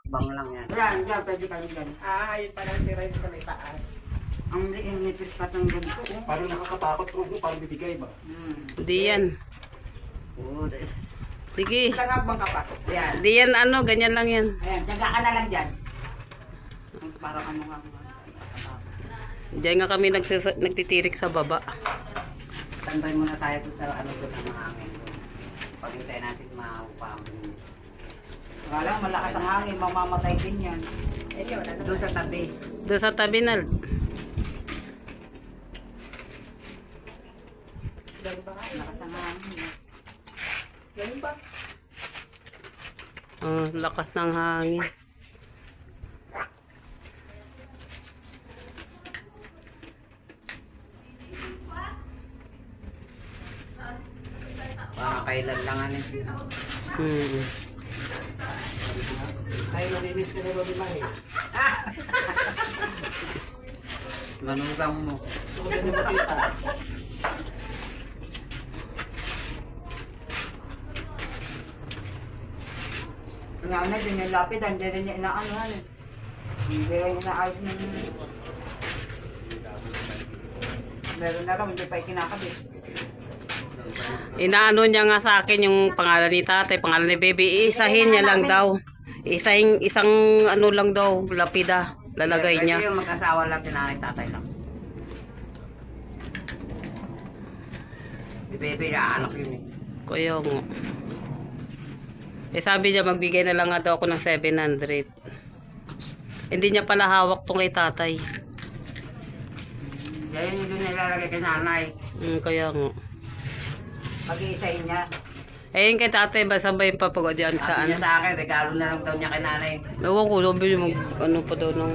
Bang lang yan. Yan, dyan, pwede kami dyan. Yun pala si Red sa may taas. Ang nipis pa ng ganito. Oh. Parang nakakatakot ko, parang bibigay ba? Di yan. Oo, Sige. Isang habang ka pa. Yan. Di yan ano, ganyan lang yan. Ayan, tsaga ka na lang dyan. Parang ano nga. Diyan nga kami nagtitirik sa baba. standby muna tayo dun sa ano doon ng hangin. Pag-hintay natin maupang. Wala, malakas ang hangin, mamamatay din yan. Doon sa tabi. Doon sa tabi na. Malakas ang hangin. Ganun ba? Lakas ng hangin. Para kailan lang ano. Tayo nalinis ka na ba nila eh? Manugang mo. Gusto ko din makita. Nanay, din yung lapid, hindi rin niya inaanohan eh. Hindi rin inaayos ng... Meron na raw, hindi pa ikinakabit. Inaano niya nga sa akin yung pangalan ni tatay, pangalan ni baby. Isahin niya lang daw. Isang ano lang daw, lapida. Lalagay niya. Pwede yung mag-asawa lang, tinanay tatay lang. Di bebe, anak yun eh. Kaya nga. Sabi niya magbigay na lang nga daw ako ng 700. Hindi niya pala hawak tong kay tatay. Kaya yun yung doon nilalagay kay nanay. Kaya nga. Pag-iisahin niya. Ayun kay tatay, basta ba yung papagod yan sa Sabi ano? niya sa akin, regalo na lang daw niya kay nanay. Ewan ko, sabi niya mag, ano pa daw ng...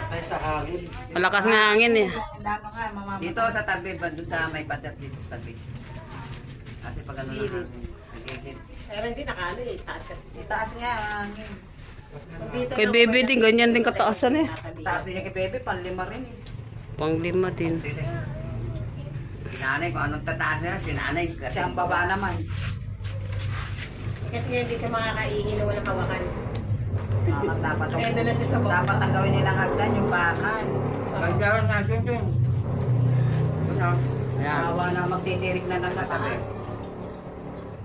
Tayo sa hangin. Malakas nga hangin eh. Tama nga, mamamatay. Dito sa tabi, ba doon sa may pader dito sa tabi. Kasi pag ano na hangin, nagigit. Pero hindi nakaano eh, taas kasi. Taas nga ang hangin. Kay baby din, ganyan din kataasan eh. Taas din niya kay Bebe, panlima rin eh. Pang-5 din. Sila. Si nanay, kung anong tataas na, si nanay. Kasi Siya ang baba naman. Kasi nga hindi siya makakaingin na walang hawakan. Dapat Kaya doon na siya sa baba. dapat ang gawin nilang hagdan yung bakal. Pagkaroon nga dun dun. Dun o. Ayan. Awa na magtitirik na nasa taas.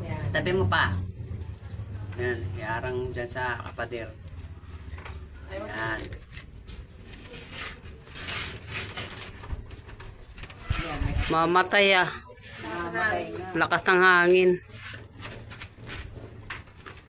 Yan. Tabi mo pa. Yan, iarang dyan sa kapader. Yan. Mamatay ah. Mamatay na. Lakas ng hangin.